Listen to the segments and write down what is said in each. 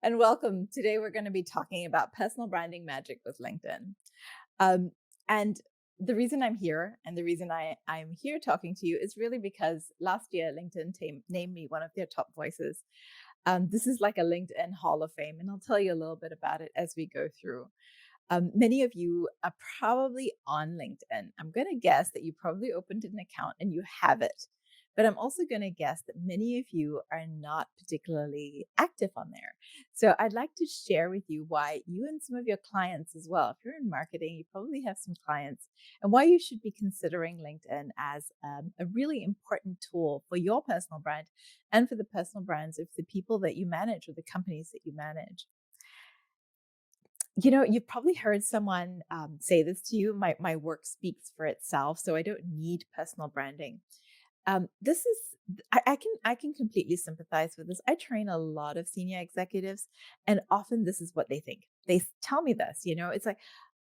and welcome. Today we're going to be talking about personal branding magic with LinkedIn. Um, and the reason I'm here and the reason I'm here talking to you is really because last year LinkedIn named me one of their top voices. This is like a LinkedIn Hall of Fame, and I'll tell you a little bit about it as we go through. Many of you are probably on LinkedIn. I'm going to guess that you probably opened an account and you have it. But I'm also going to guess that many of you are not particularly active on there. So I'd like to share with you why you and some of your clients as well, if you're in marketing, you probably have some clients, and why you should be considering LinkedIn as a really important tool for your personal brand and for the personal brands of the people that you manage or the companies that you manage. You've probably heard someone say this to you. My work speaks for itself, so I don't need personal branding. This is I can completely sympathize with this. I train a lot of senior executives, and often this is what they think. Tell me this. It's like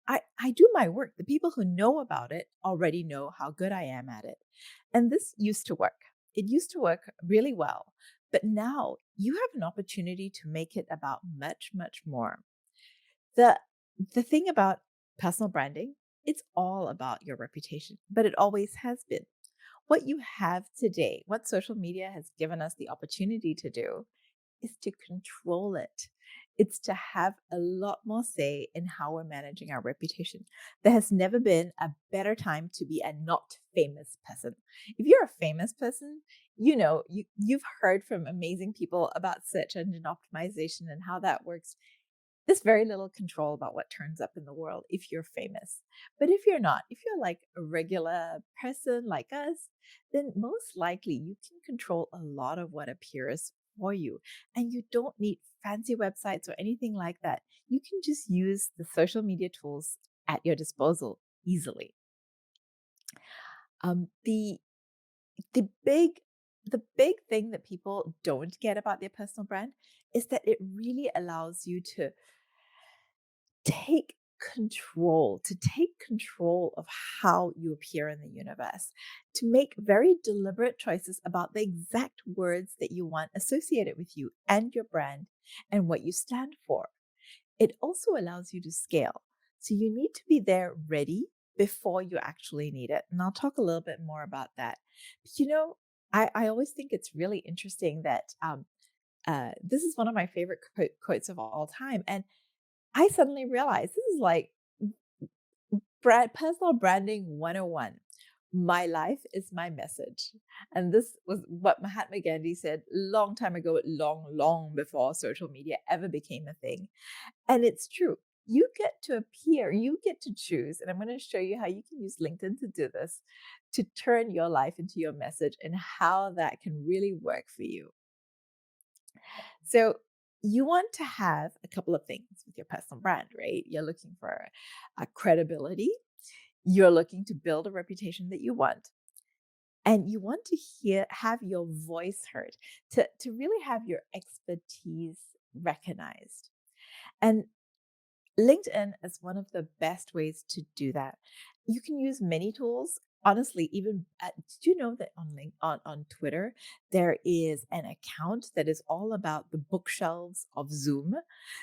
I do my work. The people who know about it already know how good I am at it, and this used to work. It used to work really well, but now you have an opportunity to make it about much, much more. The the thing about personal branding, it's all about your reputation, but it always has been. What you have today, what social media has given us the opportunity to do is to control it. It's to have a lot more say in how we're managing our reputation. There has never been a better time to be a not famous person. If you're a famous person, you've heard from amazing people about search engine optimization and how that works. There's very little control about what turns up in the world if you're famous. But if you're not, if you're like a regular person like us, then most likely you can control a lot of what appears for you. And you don't need fancy websites or anything like that. You can just use the social media tools at your disposal easily. Um, the the big the big thing that people don't get about their personal brand is that it really allows you to take take control of how you appear in the universe, to make very deliberate choices about the exact words that you want associated with you and your brand and what you stand for. It also allows you to scale. So you need to be there ready before you actually need it. And I'll talk a little bit more about that. But I always think it's really interesting that this is one of my favorite quotes of all time. And I suddenly realized this is like personal branding 101. My life is my message. And this was what Mahatma Gandhi said long time ago, long, long before social media ever became a thing. And it's true. You get to appear, you get to choose. And I'm going to show you how you can use LinkedIn to do this, to turn your life into your message and how that can really work for you. So you want to have a couple of things with your personal brand, right? You're looking for a credibility. You're looking to build a reputation that you want. And you want to have your voice heard, to really have your expertise recognized. And LinkedIn is one of the best ways to do that. You can use many tools. Honestly, did you know that on Twitter there is an account that is all about the bookshelves of Zoom?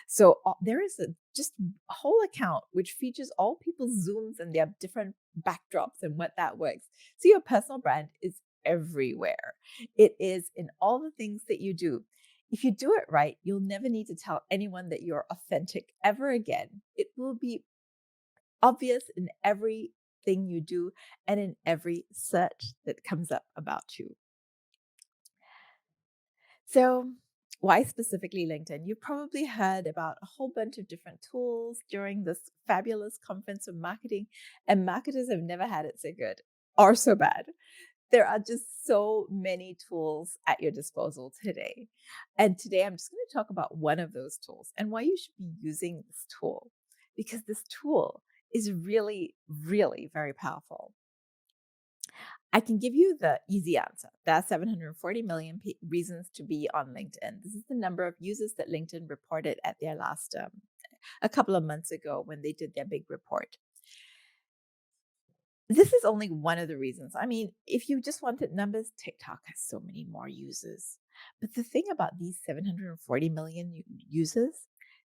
So there is just a whole account which features all people's Zooms and their different backdrops and what that works. So your personal brand is everywhere. It is in all the things that you do. If you do it right, you'll never need to tell anyone that you're authentic ever again. It will be obvious in everything you do and in every search that comes up about you. So, why specifically LinkedIn? You've probably heard about a whole bunch of different tools during this fabulous conference of marketing, and marketers have never had it so good or so bad. There are just so many tools at your disposal today. And today I'm just going to talk about one of those tools and why you should be using this tool, because this tool is really, really very powerful. I can give you the easy answer. There are 740 million reasons to be on LinkedIn. This is the number of users that LinkedIn reported at their last, a couple of months ago when they did their big report. This is only one of the reasons. I mean, if you just wanted numbers, TikTok has so many more users. But the thing about these 740 million users,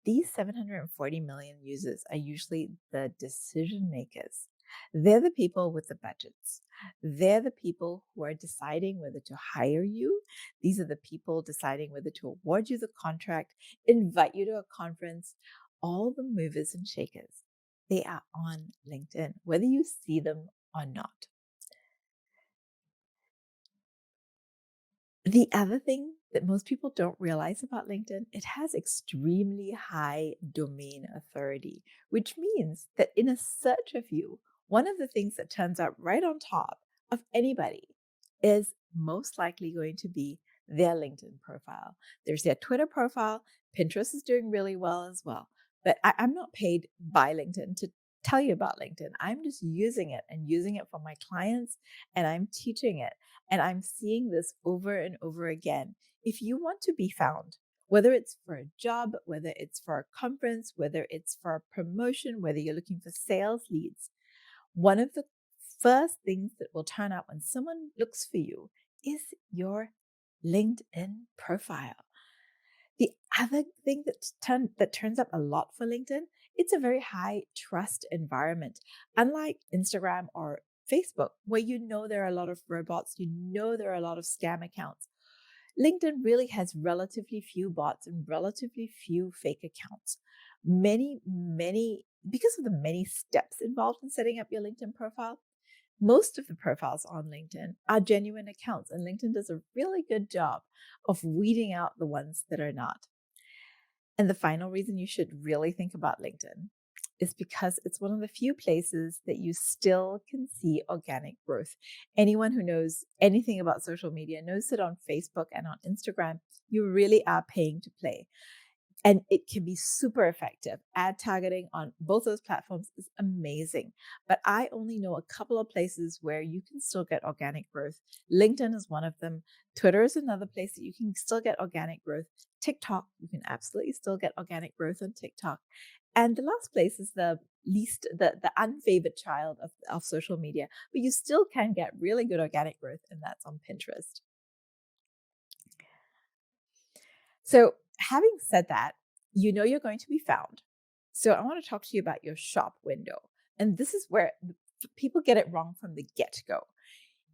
these 740 million users are usually the decision makers. They're the people with the budgets. They're the people who are deciding whether to hire you. These are the people deciding whether to award you the contract, invite you to a conference. All the movers and shakers, they are on LinkedIn, whether you see them or not. The other thing that most people don't realize about LinkedIn, it has extremely high domain authority, which means that in a search of you, one of the things that turns up right on top of anybody is most likely going to be their LinkedIn profile. There's their Twitter profile. Pinterest is doing really well as well. But I'm not paid by LinkedIn to tell you about LinkedIn. I'm just using it and using it for my clients, and I'm teaching it. And I'm seeing this over and over again. If you want to be found, whether it's for a job, whether it's for a conference, whether it's for a promotion, whether you're looking for sales leads, one of the first things that will turn up when someone looks for you is your LinkedIn profile. The other thing that turns up a lot for LinkedIn, it's a very high trust environment. Unlike Instagram or Facebook, where you know there are a lot of robots, you know there are a lot of scam accounts. LinkedIn really has relatively few bots and relatively few fake accounts. Because of the many steps involved in setting up your LinkedIn profile, most of the profiles on LinkedIn are genuine accounts, and LinkedIn does a really good job of weeding out the ones that are not. And the final reason you should really think about LinkedIn is because it's one of the few places that you still can see organic growth. Anyone who knows anything about social media knows that on Facebook and on Instagram, you really are paying to play. And it can be super effective. Ad targeting on both those platforms is amazing. But I only know a couple of places where you can still get organic growth. LinkedIn is one of them. Twitter is another place that you can still get organic growth. TikTok, you can absolutely still get organic growth on TikTok. And the last place is the unfavored child of social media, but you still can get really good organic growth, and that's on Pinterest. So, having said that, you know you're going to be found. So, I want to talk to you about your shop window. And this is where people get it wrong from the get go.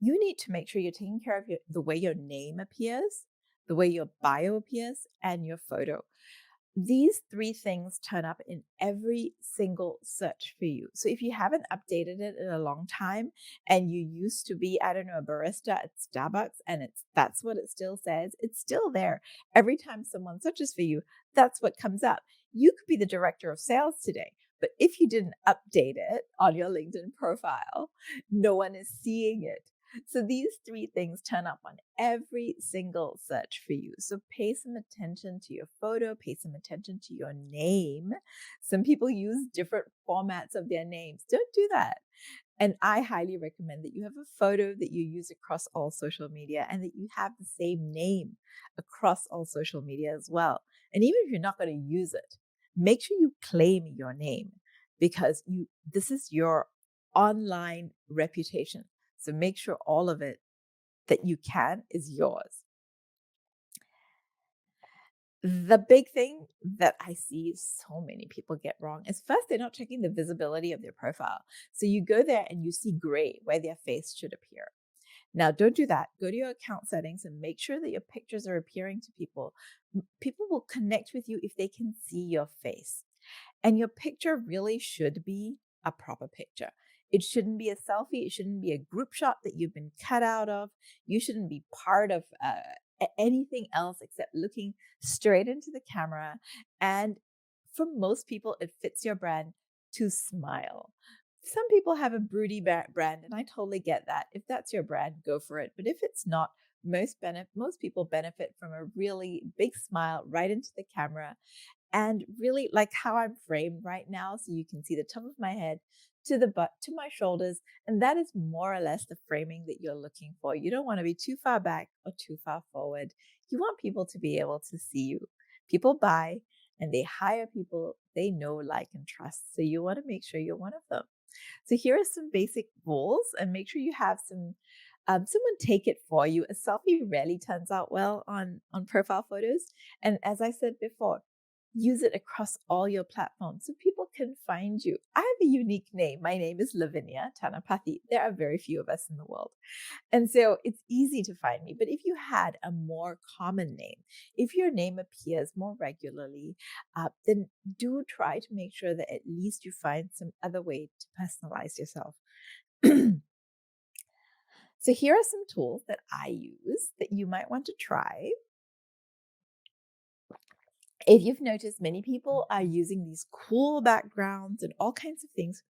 You need to make sure you're taking care of the way your name appears, the way your bio appears, and your photo. These three things turn up in every single search for you. So if you haven't updated it in a long time and you used to be, I don't know, a barista at Starbucks and that's what it still says, it's still there. Every time someone searches for you, that's what comes up. You could be the director of sales today, but if you didn't update it on your LinkedIn profile, no one is seeing it. So these three things turn up on every single search for you. So pay some attention to your photo, pay some attention to your name. Some people use different formats of their names. Don't do that. And I highly recommend that you have a photo that you use across all social media and that you have the same name across all social media as well. And even if you're not going to use it, make sure you claim your name because this is your online reputation. So make sure all of it that you can is yours. The big thing that I see so many people get wrong is first, they're not checking the visibility of their profile. So you go there and you see gray where their face should appear. Now, don't do that. Go to your account settings and make sure that your pictures are appearing to people. People will connect with you if they can see your face. And your picture really should be a proper picture. It shouldn't be a selfie. It shouldn't be a group shot that you've been cut out of. You shouldn't be part of anything else except looking straight into the camera. And for most people, it fits your brand to smile. Some people have a broody brand, and I totally get that. If that's your brand, go for it. But if it's not, most people benefit from a really big smile right into the camera and really like how I'm framed right now. So you can see the top of my head to the butt, to my shoulders. And that is more or less the framing that you're looking for. You don't want to be too far back or too far forward. You want people to be able to see you. People buy and they hire people they know, like, and trust. So you want to make sure you're one of them. So here are some basic rules, and make sure you have some Someone take it for you. A selfie rarely turns out well on profile photos. And as I said before, use it across all your platforms so people can find you. I have a unique name. My name is Lavinia Thanapathy. There are very few of us in the world. And so it's easy to find me. But if you had a more common name, if your name appears more regularly, then do try to make sure that at least you find some other way to personalize yourself. So here are some tools that I use that you might want to try. If you've noticed, many people are using these cool backgrounds and all kinds of things.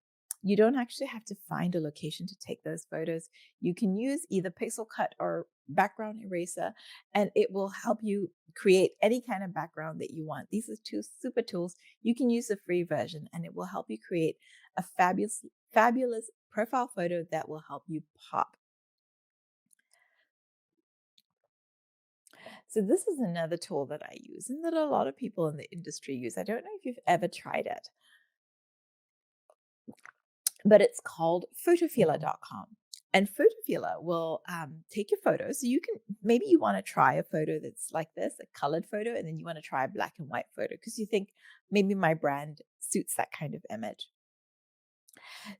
You don't actually have to find a location to take those photos. You can use either pixel cut or background eraser, and it will help you create any kind of background that you want. These are two super tools. You can use the free version, and it will help you create a fabulous profile photo that will help you pop. So this is another tool that I use and that a lot of people in the industry use. I don't know if you've ever tried it, but it's called photofeeler.com. And Photofeeler will take your photos. So you can, maybe you want to try a photo that's like this, a colored photo, and then you want to try a black and white photo because you think maybe my brand suits that kind of image.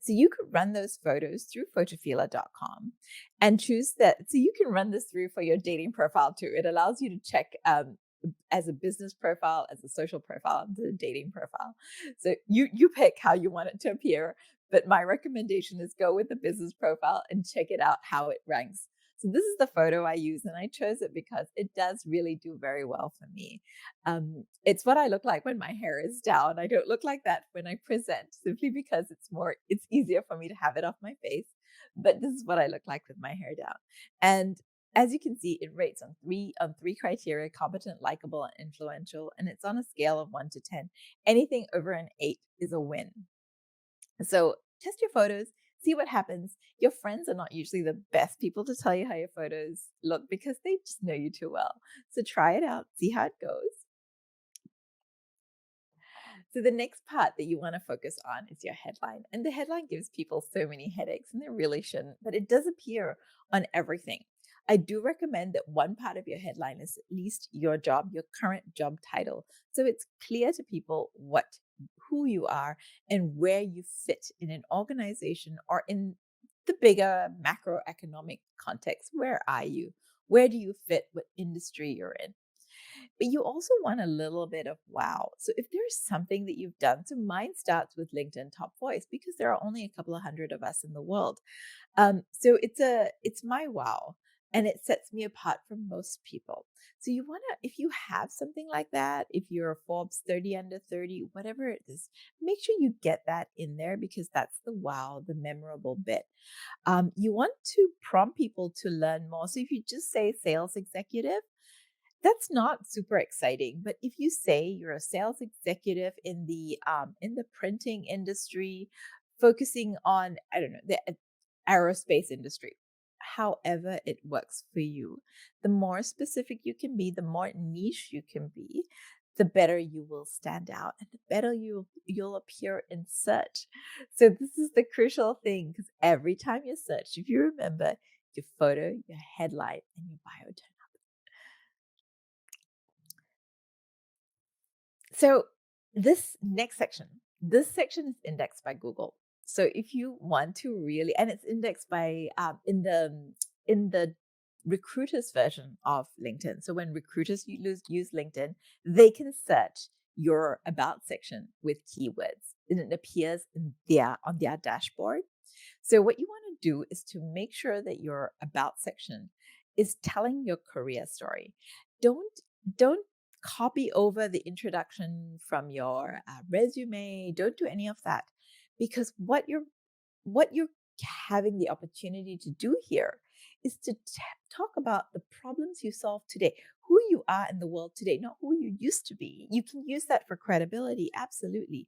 So you could run those photos through photofeeler.com and choose that. So you can run this through for your dating profile too. It allows you to check as a business profile, as a social profile, and a dating profile. So you pick how you want it to appear. But my recommendation is go with the business profile and check it out how it ranks. So this is the photo I use, and I chose it because it does really do very well for me. It's what I look like when my hair is down. I don't look like that when I present, simply because it's easier for me to have it off my face. But this is what I look like with my hair down. And as you can see, it rates on three criteria: competent, likable, and influential. And it's on a scale of 1 to 10. Anything over an 8 is a win. So test your photos, see what happens. Your friends are not usually the best people to tell you how your photos look because they just know you too well. So try it out, see how it goes. So the next part that you want to focus on is your headline. And the headline gives people so many headaches, and they really shouldn't, but it does appear on everything. I do recommend that one part of your headline is at least your job, your current job title. So it's clear to people who you are and where you fit in an organization or in the bigger macroeconomic context. Where are you? Where do you fit? What industry you're in? But you also want a little bit of wow. So if there's something that you've done, so mine starts with LinkedIn Top Voice because there are only a couple of hundred of us in the world. So it's my wow, and it sets me apart from most people. So you want to, if you have something like that, if you're a Forbes 30 under 30, whatever it is, make sure you get that in there because that's the wow, the memorable bit. You want to prompt people to learn more. So if you just say sales executive, that's not super exciting, but if you say you're a sales executive in the printing industry, focusing on, I don't know, the aerospace industry, however it works for you, the more specific you can be, the more niche you can be, the better you will stand out and the better you'll appear in search. So this is the crucial thing because every time you search, if you remember your photo, your headline, and your bio. So this section is indexed by Google. So if you want to really, and it's indexed by in the recruiters version of LinkedIn. So when recruiters use LinkedIn, they can search your about section with keywords, and it appears on their dashboard. So what you want to do is to make sure that your about section is telling your career story. Don't copy over the introduction from your resume. Don't do any of that because what you're having the opportunity to do here is to talk about the problems you solve today, who you are in the world today, not who you used to be. You can use that for credibility, absolutely,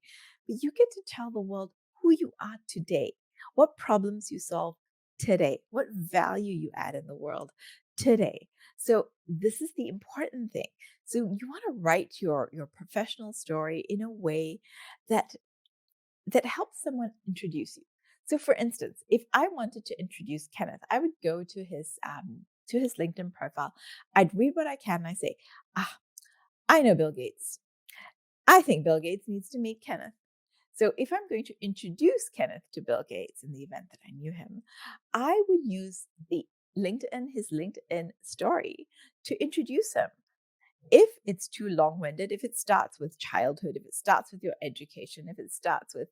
but you get to tell the world who you are today, what problems you solve today, what value you add in the world today. So this is the important thing. So you want to write your professional story in a way that helps someone introduce you. So for instance, if I wanted to introduce Kenneth, I would go to his LinkedIn profile. I'd read what I can and I say, ah, I know Bill Gates. I think Bill Gates needs to meet Kenneth. So if I'm going to introduce Kenneth to Bill Gates in the event that I knew him, I would use his LinkedIn story to introduce him. If it's too long-winded, if it starts with childhood, if it starts with your education, if it starts with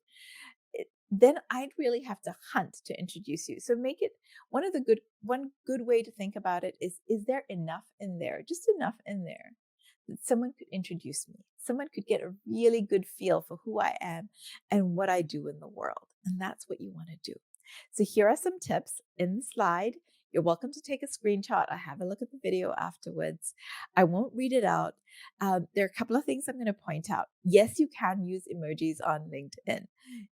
it, then I'd really have to hunt to introduce you. So make it one good way to think about it is there enough in there, just enough in there that someone could introduce me. Someone could get a really good feel for who I am and what I do in the world. And that's what you want to do. So here are some tips in the slide. You're welcome to take a screenshot or have a look at the video afterwards. I won't read it out. There are a couple of things I'm going to point out. Yes, you can use emojis on LinkedIn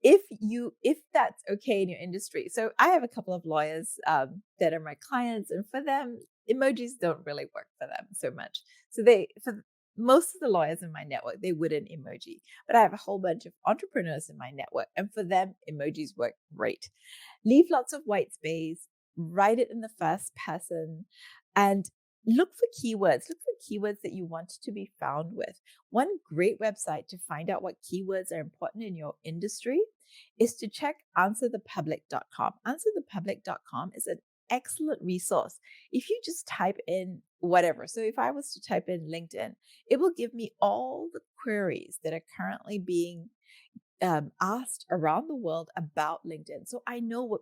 if that's okay in your industry. So I have a couple of lawyers that are my clients, and for them, emojis don't really work for them so much. So for most of the lawyers in my network, they wouldn't emoji. But I have a whole bunch of entrepreneurs in my network, and for them, emojis work great. Leave lots of white space, write it in the first person, and look for keywords. Look for keywords that you want to be found with. One great website to find out what keywords are important in your industry is to check answerthepublic.com. Answerthepublic.com is an excellent resource. If you just type in whatever, so if I was to type in LinkedIn, it will give me all the queries that are currently being asked around the world about LinkedIn. So I know what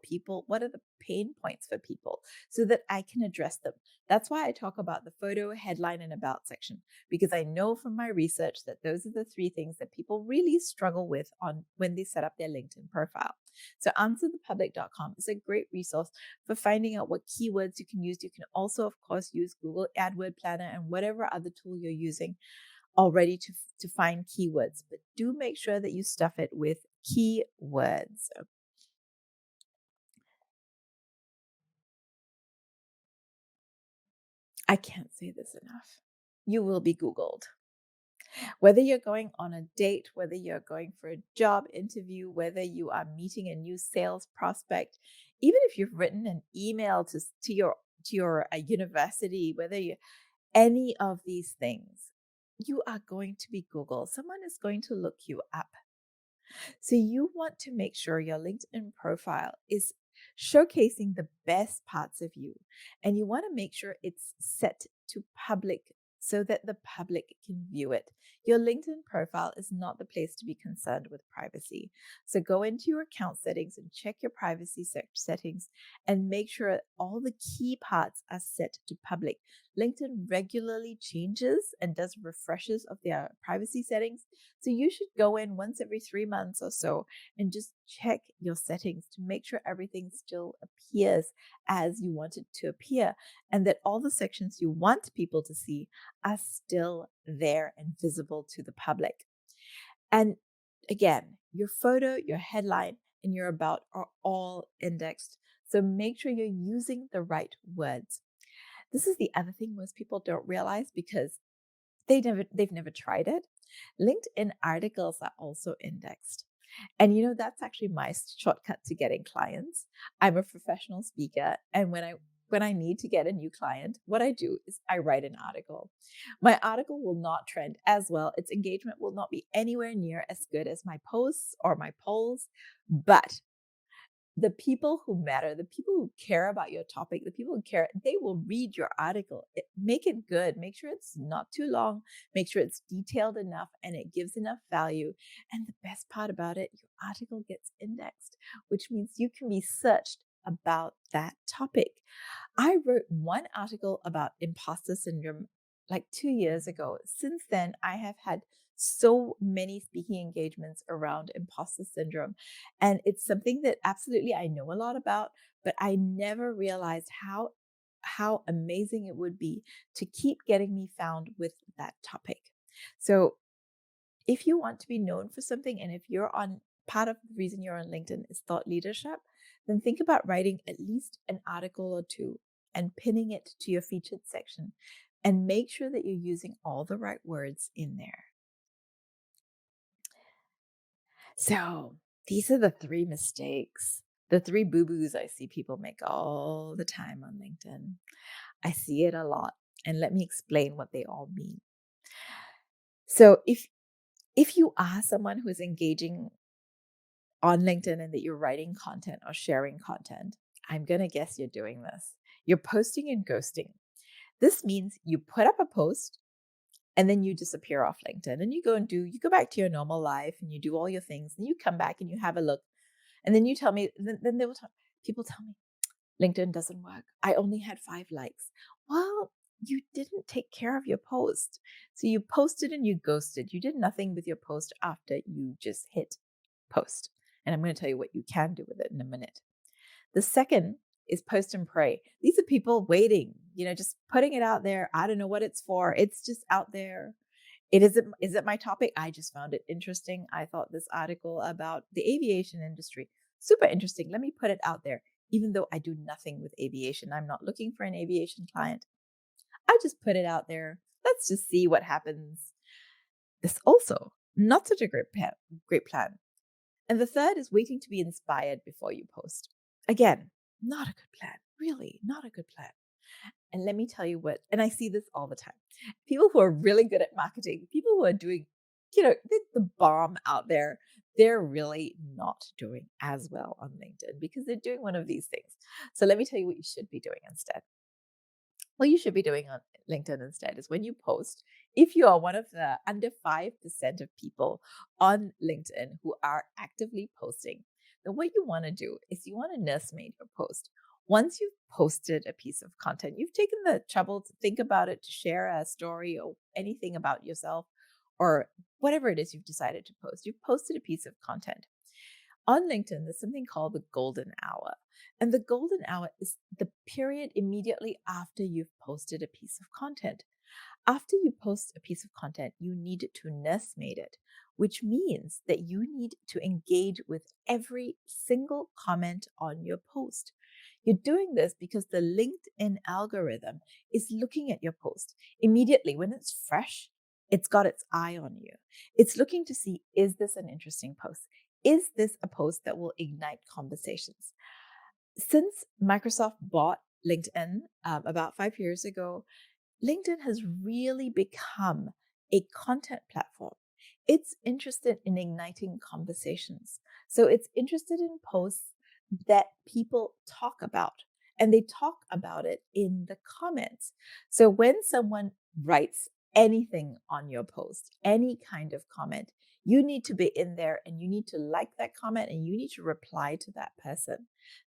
are the pain points for people so that I can address them. That's why I talk about the photo, headline, and about section, because I know from my research that those are the three things that people really struggle with on when they set up their LinkedIn profile. So answerthepublic.com is a great resource for finding out what keywords you can use. You can also, of course, use Google AdWord Planner and whatever other tool you're using already to find keywords, but do make sure that you stuff it with keywords. I can't say this enough. You will be Googled. Whether you're going on a date, whether you're going for a job interview, whether you are meeting a new sales prospect, even if you've written an email to your university, whether you any of these things, you are going to be Googled. Someone is going to look you up. So you want to make sure your LinkedIn profile is showcasing the best parts of you. And you want to make sure it's set to public so that the public can view it. Your LinkedIn profile is not the place to be concerned with privacy. So go into your account settings and check your privacy settings and make sure all the key parts are set to public. LinkedIn regularly changes and does refreshes of their privacy settings. So you should go in once every 3 months or so and just check your settings to make sure everything still appears as you want it to appear and that all the sections you want people to see are still there and visible to the public. And again, your photo, your headline, and your about are all indexed. So make sure you're using the right words. This is the other thing most people don't realize because they've never tried it. LinkedIn articles are also indexed. And that's actually my shortcut to getting clients. I'm a professional speaker, and when I need to get a new client, what I do is I write an article. My article will not trend as well. Its engagement will not be anywhere near as good as my posts or my polls, but the people who matter, the people who care about your topic, the people who care, they will read your article. Make it good. Make sure it's not too long. Make sure it's detailed enough and it gives enough value. And the best part about it, your article gets indexed, which means you can be searched about that topic. I wrote one article about imposter syndrome like 2 years ago. Since then, I have had so many speaking engagements around imposter syndrome. And it's something that absolutely I know a lot about, but I never realized how amazing it would be to keep getting me found with that topic. So if you want to be known for something, and if you're on part of the reason you're on LinkedIn is thought leadership, then think about writing at least an article or two and pinning it to your featured section and make sure that you're using all the right words in there. So these are the three mistakes The three boo-boos I see people make all the time on LinkedIn. I see it a lot. And let me explain what they all mean. So if you are someone who is engaging on LinkedIn and that you're writing content or sharing content, I'm going to guess you're doing this. You're posting and ghosting. This means you put up a post and then you disappear off LinkedIn and you go back to your normal life and you do all your things and you come back and you have a look and then you tell me, then they will talk, people tell me, LinkedIn doesn't work. I only had 5 likes. Well, you didn't take care of your post. So you posted and you ghosted. You did nothing with your post after you just hit post. And I'm going to tell you what you can do with it in a minute. The second is post and pray. These are people waiting, just putting it out there. I don't know what it's for. It's just out there. Is it my topic? I just found it interesting. I thought this article about the aviation industry, super interesting. Let me put it out there. Even though I do nothing with aviation, I'm not looking for an aviation client. I just put it out there. Let's just see what happens. This also not such a great plan. And the third is waiting to be inspired before you post. Again, not a good plan. Really, not a good plan. And let me tell you what, and I see this all the time. People who are really good at marketing, people who are doing, the bomb out there, they're really not doing as well on LinkedIn because they're doing one of these things. So let me tell you what you should be doing instead. What you should be doing on LinkedIn instead is when you post, if you are one of the under 5% of people on LinkedIn who are actively posting, then what you want to do is you want to nursemaid your post. Once you've posted a piece of content, you've taken the trouble to think about it, to share a story or anything about yourself or whatever it is you've decided to post. You've posted a piece of content. On LinkedIn, there's something called the golden hour. And the golden hour is the period immediately after you've posted a piece of content. After you post a piece of content, you need to nursemaid it, which means that you need to engage with every single comment on your post. You're doing this because the LinkedIn algorithm is looking at your post immediately when it's fresh. It's got its eye on you. It's looking to see, is this an interesting post? Is this a post that will ignite conversations? Since Microsoft bought LinkedIn about 5 years ago, LinkedIn has really become a content platform. It's interested in igniting conversations. So it's interested in posts that people talk about, and they talk about it in the comments. So when someone writes anything on your post, any kind of comment, you need to be in there and you need to like that comment and you need to reply to that person.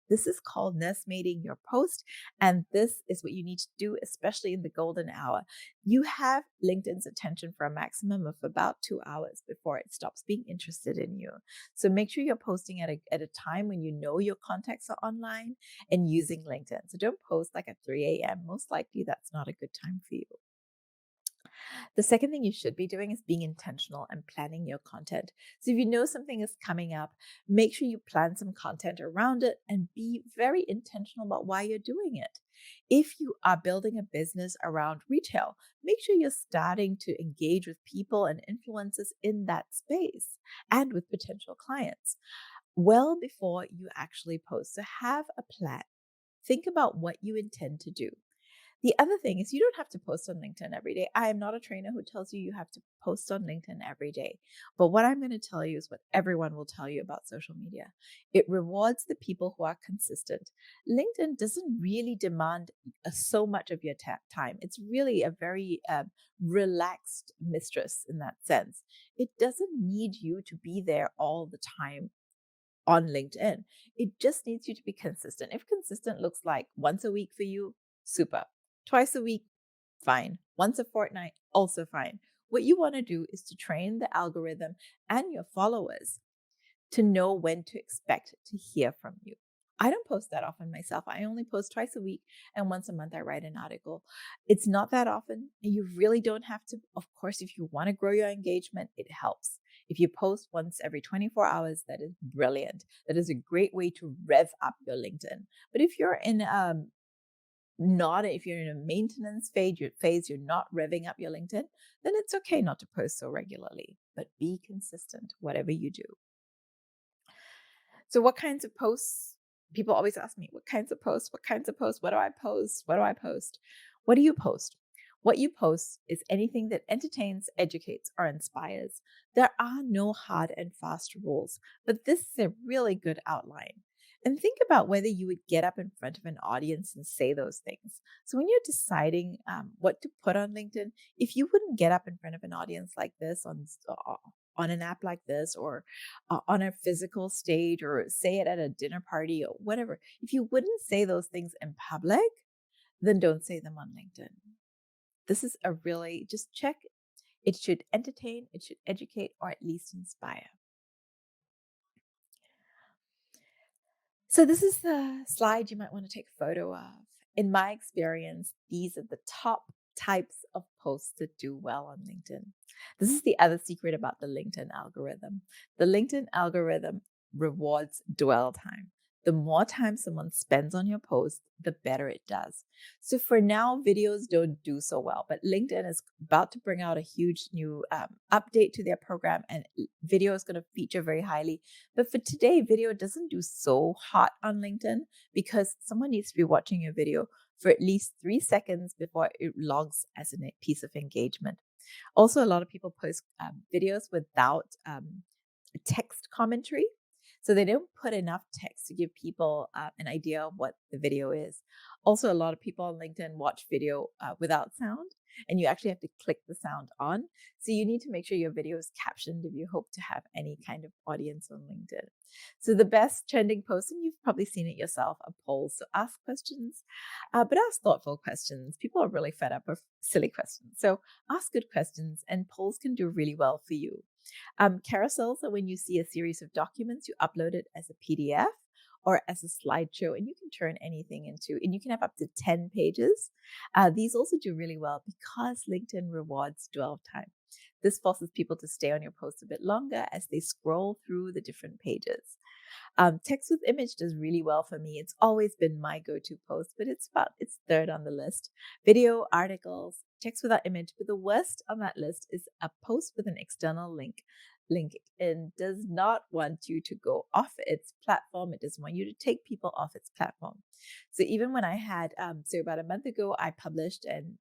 This is called nursemaiding your post. And this is what you need to do, especially in the golden hour. You have LinkedIn's attention for a maximum of about 2 hours before it stops being interested in you. So make sure you're posting at a time when you know your contacts are online and using LinkedIn. So don't post like at 3 a.m. Most likely that's not a good time for you. The second thing you should be doing is being intentional and planning your content. So if you know something is coming up, make sure you plan some content around it and be very intentional about why you're doing it. If you are building a business around retail, make sure you're starting to engage with people and influencers in that space and with potential clients well before you actually post. So have a plan. Think about what you intend to do. The other thing is you don't have to post on LinkedIn every day. I am not a trainer who tells you have to post on LinkedIn every day. But what I'm going to tell you is what everyone will tell you about social media. It rewards the people who are consistent. LinkedIn doesn't really demand so much of your time. It's really a very relaxed mistress in that sense. It doesn't need you to be there all the time on LinkedIn. It just needs you to be consistent. If consistent looks like once a week for you, super. Twice a week, fine. Once a fortnight, also fine. What you want to do is to train the algorithm and your followers to know when to expect to hear from you. I don't post that often myself. I only post twice a week and once a month I write an article. It's not that often and you really don't have to. Of course, if you want to grow your engagement, it helps. If you post once every 24 hours, that is brilliant. That is a great way to rev up your LinkedIn. But if you're in if you're in a maintenance phase, you're not revving up your LinkedIn, then it's okay not to post so regularly, but be consistent, whatever you do. So what kinds of posts People always ask me, what kinds of posts? What kinds of posts? What do I post? What do I post? What do you post? What you post is anything that entertains, educates, or inspires. There are no hard and fast rules, but this is a really good outline. And think about whether you would get up in front of an audience and say those things. So, when you're deciding what to put on LinkedIn, if you wouldn't get up in front of an audience like this on an app like this, or on a physical stage, or say it at a dinner party or whatever, if you wouldn't say those things in public, then don't say them on LinkedIn. This is a really, just check. It should entertain, it should educate, or at least inspire. So this is the slide you might want to take a photo of. In my experience, these are the top types of posts that do well on LinkedIn. This is the other secret about the LinkedIn algorithm. The LinkedIn algorithm rewards dwell time. The more time someone spends on your post, the better it does. So for now, videos don't do so well, but LinkedIn is about to bring out a huge new update to their program, and video is going to feature very highly. But for today, video doesn't do so hot on LinkedIn because someone needs to be watching your video for at least 3 seconds before it logs as a piece of engagement. Also, a lot of people post videos without text commentary. So they don't put enough text to give people an idea of what the video is. Also, a lot of people on LinkedIn watch video without sound, and you actually have to click the sound on. So you need to make sure your video is captioned if you hope to have any kind of audience on LinkedIn. So the best trending post, and you've probably seen it yourself, are polls. So ask questions, but ask thoughtful questions. People are really fed up of silly questions. So ask good questions, and polls can do really well for you. Carousels are when you see a series of documents, you upload it as a PDF or as a slideshow, and you can turn anything into, and you can have up to 10 pages. These also do really well because LinkedIn rewards dwell time. This forces people to stay on your post a bit longer as they scroll through the different pages. Text with image does really well for me. It's always been my go-to post, but it's third on the list. Video, articles, text without image, but the worst on that list is a post with an external link. LinkedIn does not want you to go off its platform. It doesn't want you to take people off its platform. So even when I had, so about a month ago, I published an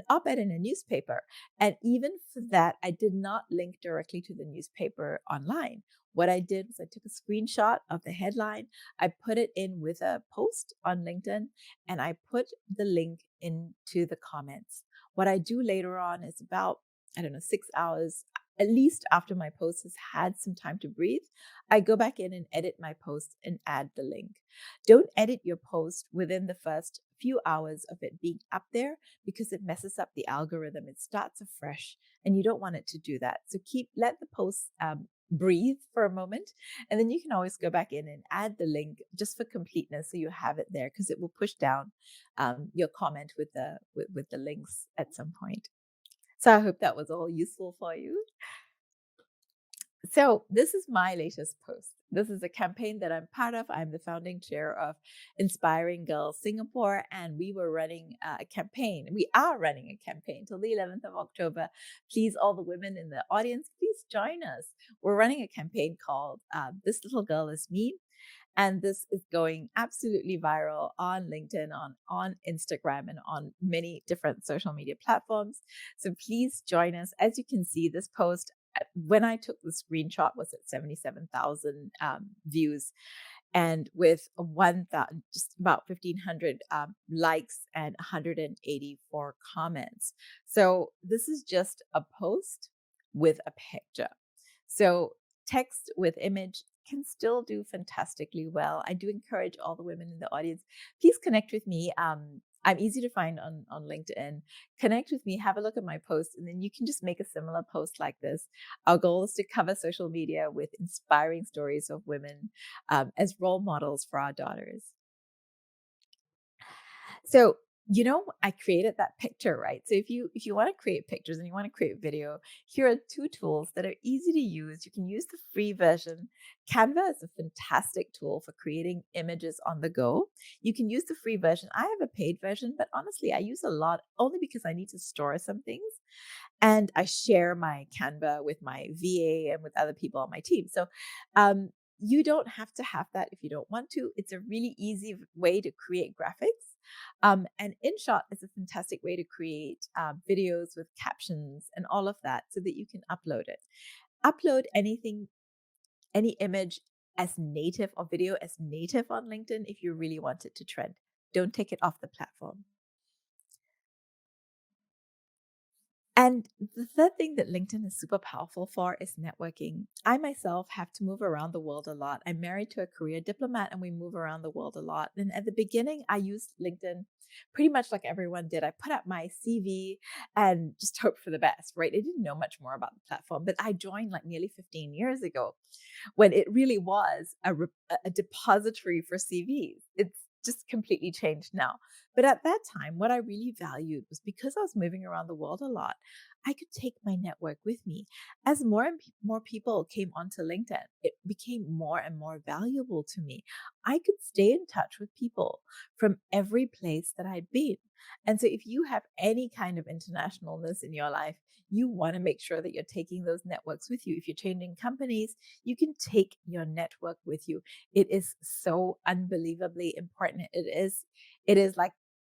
op-ed in a newspaper. And even for that, I did not link directly to the newspaper online. What I did was I took a screenshot of the headline, I put it in with a post on LinkedIn, and I put the link into the comments. What I do later on is about, 6 hours, at least after my post has had some time to breathe, I go back in and edit my post and add the link. Don't edit your post within the first few hours of it being up there because it messes up the algorithm. It starts afresh, and you don't want it to do that. So let the post breathe for a moment, and then you can always go back in and add the link just for completeness, so you have it there, because it will push down your comment with the links at some point. So I hope that was all useful for you. So this is my latest post. This is a campaign that I'm part of. I'm the founding chair of Inspiring Girls Singapore, and we were running a campaign. We are running a campaign till the 11th of October. Please, all the women in the audience, please join us. We're running a campaign called This Little Girl Is Me. And this is going absolutely viral on LinkedIn, on Instagram, and on many different social media platforms. So please join us. As you can see, this post, when I took the screenshot, was at 77,000 views, and with just about 1,500 likes and 184 comments. So this is just a post with a picture. So text with image can still do fantastically well. I do encourage all the women in the audience, please connect with me. I'm easy to find on LinkedIn. Connect with me, have a look at my posts, and then you can just make a similar post like this. Our goal is to cover social media with inspiring stories of women as role models for our daughters. So, I created that picture, right? So if you want to create pictures and you want to create video, here are two tools that are easy to use. You can use the free version. Canva is a fantastic tool for creating images on the go. You can use the free version. I have a paid version, but honestly, I use a lot only because I need to store some things. And I share my Canva with my VA and with other people on my team. So You don't have to have that if you don't want to. It's a really easy way to create graphics. And InShot is a fantastic way to create videos with captions and all of that so that you can upload it. Upload anything, any image as native or video as native on LinkedIn if you really want it to trend. Don't take it off the platform. And the third thing that LinkedIn is super powerful for is networking. I myself have to move around the world a lot. I'm married to a career diplomat and we move around the world a lot. And at the beginning, I used LinkedIn pretty much like everyone did. I put up my CV and just hoped for the best, right? I didn't know much more about the platform, but I joined like nearly 15 years ago when it really was a depository for CVs. It's just completely changed now. But at that time, what I really valued was because I was moving around the world a lot, I could take my network with me. As more and more people came onto LinkedIn, it became more and more valuable to me. I could stay in touch with people from every place that I'd been. And so if you have any kind of internationalness in your life, you want to make sure that you're taking those networks with you. If you're changing companies, you can take your network with you. It is so unbelievably important. It is like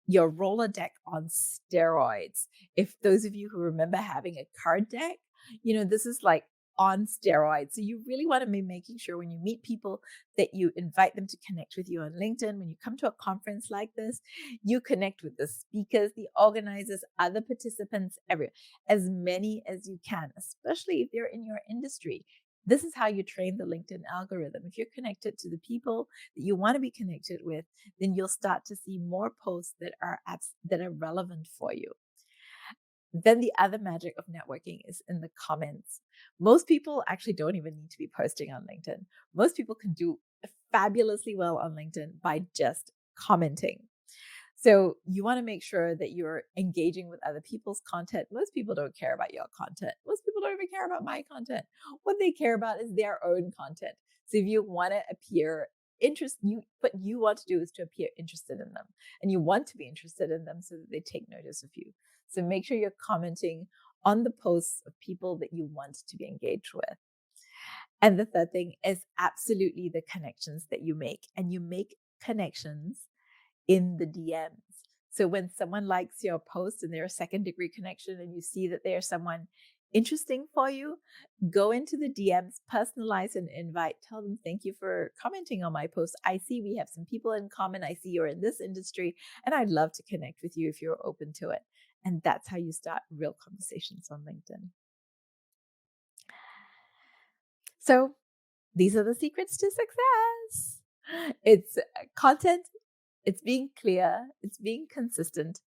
your Rolodeck on steroids. If those of you who remember having a card deck, this is like on steroids. So you really want to be making sure when you meet people that you invite them to connect with you on LinkedIn. When you come to a conference like this, you connect with the speakers, the organizers, other participants, as many as you can, especially if they're in your industry. This is how you train the LinkedIn algorithm. If you're connected to the people that you want to be connected with, then you'll start to see more posts that are relevant for you. Then the other magic of networking is in the comments. Most people actually don't even need to be posting on LinkedIn. Most people can do fabulously well on LinkedIn by just commenting. So you want to make sure that you're engaging with other people's content. Most people don't care about your content. Most people don't even care about my content. What they care about is their own content. So if you want to appear what you want to do is to appear interested in them, and you want to be interested in them so that they take notice of you. So make sure you're commenting on the posts of people that you want to be engaged with. And the third thing is absolutely the connections that you make, and you make connections in the DMs. So when someone likes your post and they're a second degree connection and you see that they're someone interesting for you, go into the DMs, personalize an invite, tell them, thank you for commenting on my post. I see we have some people in common. I see you're in this industry and I'd love to connect with you if you're open to it. And that's how you start real conversations on LinkedIn. So these are the secrets to success. It's content. It's being clear, it's being consistent,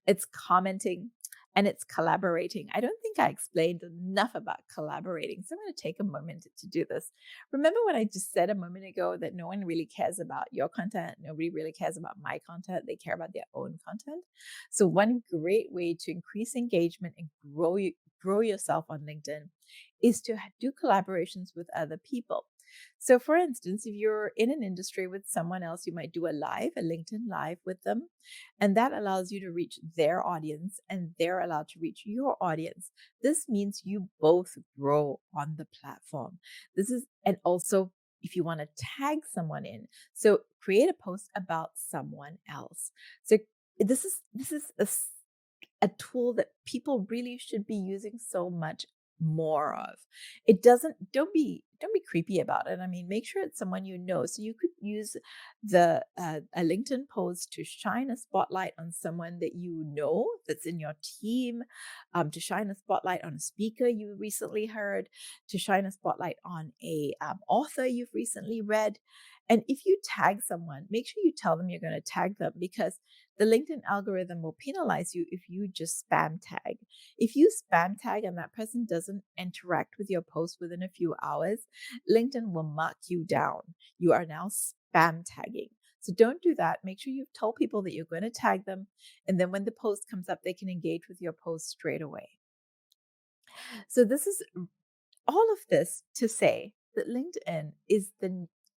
it's commenting, and it's collaborating. I don't think I explained enough about collaborating, so I'm going to take a moment to do this. Remember when I just said a moment ago that no one really cares about your content, nobody really cares about my content, they care about their own content? So one great way to increase engagement and grow yourself on LinkedIn is to do collaborations with other people. So, for instance, if you're in an industry with someone else, you might do a LinkedIn live with them, and that allows you to reach their audience and they're allowed to reach your audience. This means you both grow on the platform. And also if you want to tag someone in, so create a post about someone else. So this is a tool that people really should be using so much more of. It doesn't don't be creepy about it. I mean, make sure it's someone you know. So you could use the a LinkedIn post to shine a spotlight on someone that you know that's in your team, to shine a spotlight on a speaker you recently heard, to shine a spotlight on a author you've recently read. And if you tag someone, make sure you tell them you're going to tag them, because the LinkedIn algorithm will penalize you if you just spam tag. If you spam tag and that person doesn't interact with your post within a few hours, LinkedIn will mark you down. You are now spam tagging. So don't do that. Make sure you've told people that you're going to tag them. And then when the post comes up, they can engage with your post straight away. So this is all of this to say that LinkedIn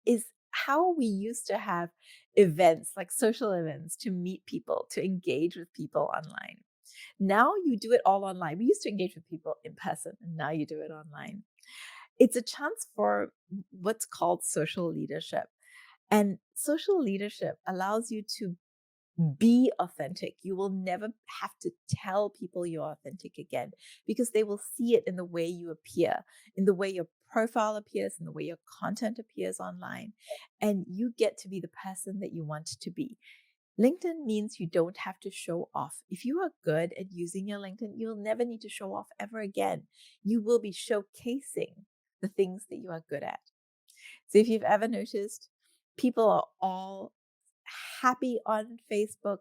is how we used to have events, like social events, to meet people, to engage with people online. Now you do it all online. We used to engage with people in person, and now you do it online. It's a chance for what's called social leadership. And social leadership allows you to be authentic. You will never have to tell people you're authentic again because they will see it in the way you appear, in the way your profile appears, in the way your content appears online. And you get to be the person that you want to be. LinkedIn means you don't have to show off. If you are good at using your LinkedIn, you'll never need to show off ever again. You will be showcasing the things that you are good at. So if you've ever noticed, people are all happy on Facebook.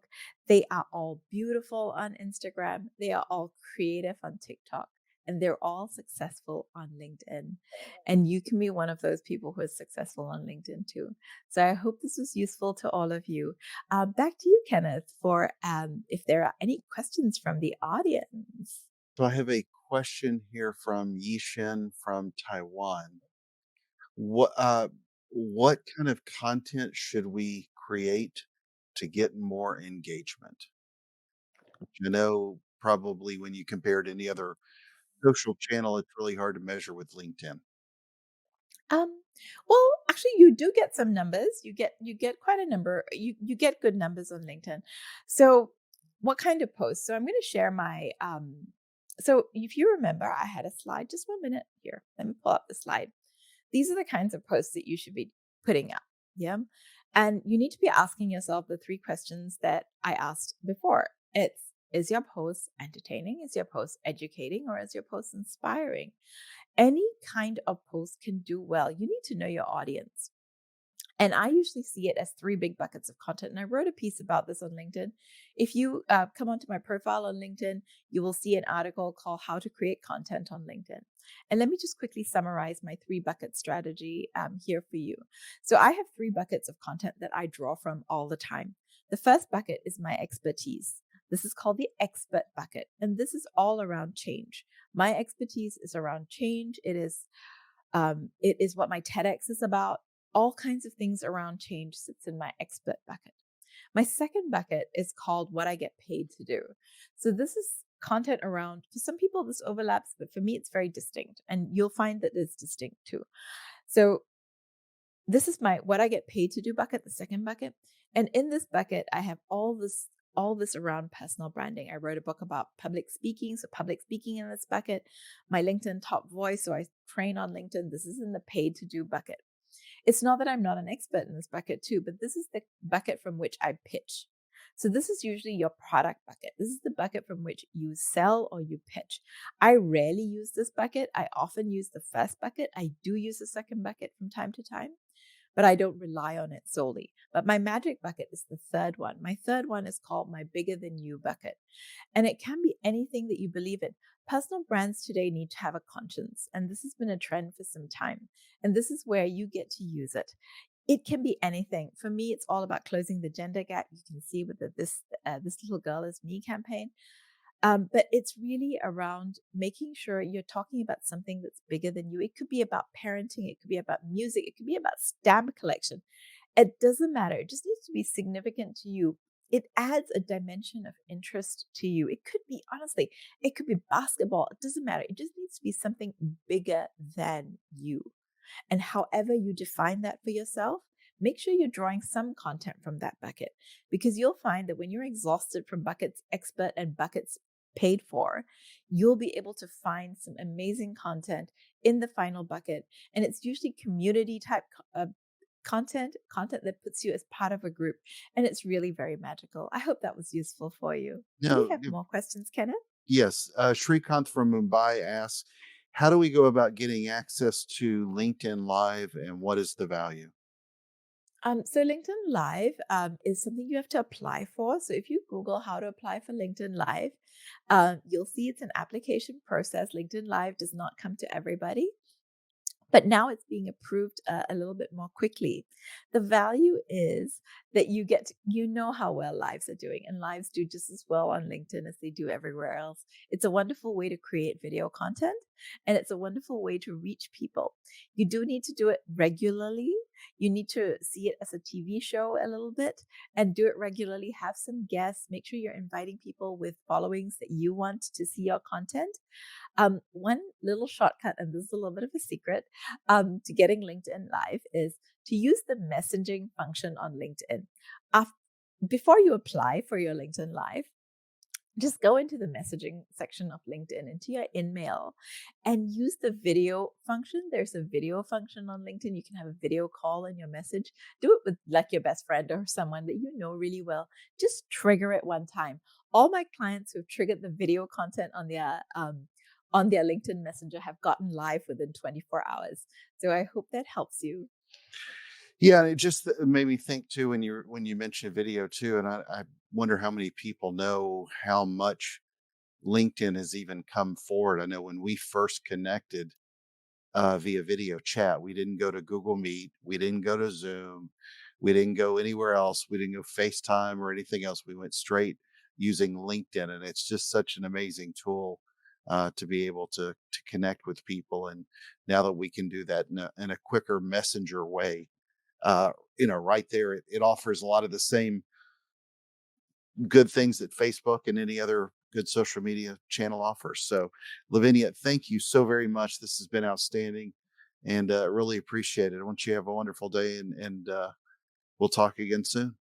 They are all beautiful on Instagram. They are all creative on TikTok. And they're all successful on LinkedIn. And you can be one of those people who is successful on LinkedIn too. So I hope this was useful to all of you. Back to you, Kenneth, for if there are any questions from the audience. So I have a question here from Yishin from Taiwan. What what kind of content should we create to get more engagement? I know probably when you compare it to any other social channel, it's really hard to measure with LinkedIn. Um, well, actually, you do get some numbers. You get quite a number. You get good numbers on LinkedIn. So, what kind of posts? So, I'm going to share my. So, if you remember, I had a slide. Just 1 minute here. Let me pull up the slide. These are the kinds of posts that you should be putting up. Yeah, and you need to be asking yourself the three questions that I asked before. It's, is your post entertaining? Is your post educating? Or is your post inspiring? Any kind of post can do well. You need to know your audience. And I usually see it as three big buckets of content. And I wrote a piece about this on LinkedIn. If you come onto my profile on LinkedIn, you will see an article called How to Create Content on LinkedIn. And let me just quickly summarize my three bucket strategy here for you. So I have three buckets of content that I draw from all the time. The first bucket is my expertise. This is called the expert bucket. And this is all around change. My expertise is around change. It is what my TEDx is about. All kinds of things around change sits in my expert bucket. My second bucket is called what I get paid to do. So this is content around, for some people this overlaps, but for me it's very distinct. And you'll find that it's distinct too. So this is my what I get paid to do bucket, the second bucket. And in this bucket, I have all this around personal branding. I wrote a book about public speaking, so public speaking in this bucket. My LinkedIn top voice, so I train on LinkedIn. This is in the paid to do bucket. It's not that I'm not an expert in this bucket too, but this is the bucket from which I pitch. So this is usually your product bucket. This is the bucket from which you sell or you pitch. I rarely use this bucket. I often use the first bucket. I do use the second bucket from time to time, but I don't rely on it solely. But my magic bucket is the third one. My third one is called my bigger than you bucket. And it can be anything that you believe in. Personal brands today need to have a conscience, and this has been a trend for some time. And this is where you get to use it. It can be anything. For me, it's all about closing the gender gap. You can see with this little girl is me campaign. But it's really around making sure you're talking about something that's bigger than you. It could be about parenting, it could be about music, it could be about stamp collection. It doesn't matter. It just needs to be significant to you. It adds a dimension of interest to you. It could be, honestly, it could be basketball. It doesn't matter. It just needs to be something bigger than you. And however you define that for yourself, make sure you're drawing some content from that bucket because you'll find that when you're exhausted from buckets expert and buckets paid for, you'll be able to find some amazing content in the final bucket. And it's usually community type content that puts you as part of a group. And it's really very magical. I hope that was useful for you. Do we No, have more questions, Kenneth? yes. Shrikant from Mumbai asks, how do we go about getting access to LinkedIn Live and what is the value? So LinkedIn Live is something you have to apply for. So if you Google how to apply for LinkedIn Live, you'll see it's an application process. LinkedIn Live does not come to everybody. But now it's being approved a little bit more quickly. The value is that you get to, you know how well lives are doing, and lives do just as well on LinkedIn as they do everywhere else. It's a wonderful way to create video content, and it's a wonderful way to reach people. You do need to do it regularly. You need to see it as a TV show a little bit and do it regularly. Have some guests. Make sure you're inviting people with followings that you want to see your content. One little shortcut, and this is a little bit of a secret, to getting LinkedIn Live is to use the messaging function on LinkedIn. Af- Before you apply for your LinkedIn Live, just go into the messaging section of LinkedIn, into your InMail, and use the video function. There's a video function on LinkedIn. You can have a video call in your message. Do it with like your best friend or someone that you know really well. Just trigger it one time. All my clients who've triggered the video content on their LinkedIn Messenger have gotten live within 24 hours. So I hope that helps you. Yeah, and it just made me think too when you mentioned video too, and I wonder how many people know how much LinkedIn has even come forward. I know when we first connected via video chat, we didn't go to Google Meet, we didn't go to Zoom, we didn't go anywhere else, we didn't go FaceTime or anything else. We went straight using LinkedIn, and it's just such an amazing tool to be able to connect with people. And now that we can do that in a quicker messenger way, right there, it offers a lot of the same good things that Facebook and any other good social media channel offers. So, Lavinia, thank you so very much. This has been outstanding, and really appreciate it. I want you to have a wonderful day, and we'll talk again soon.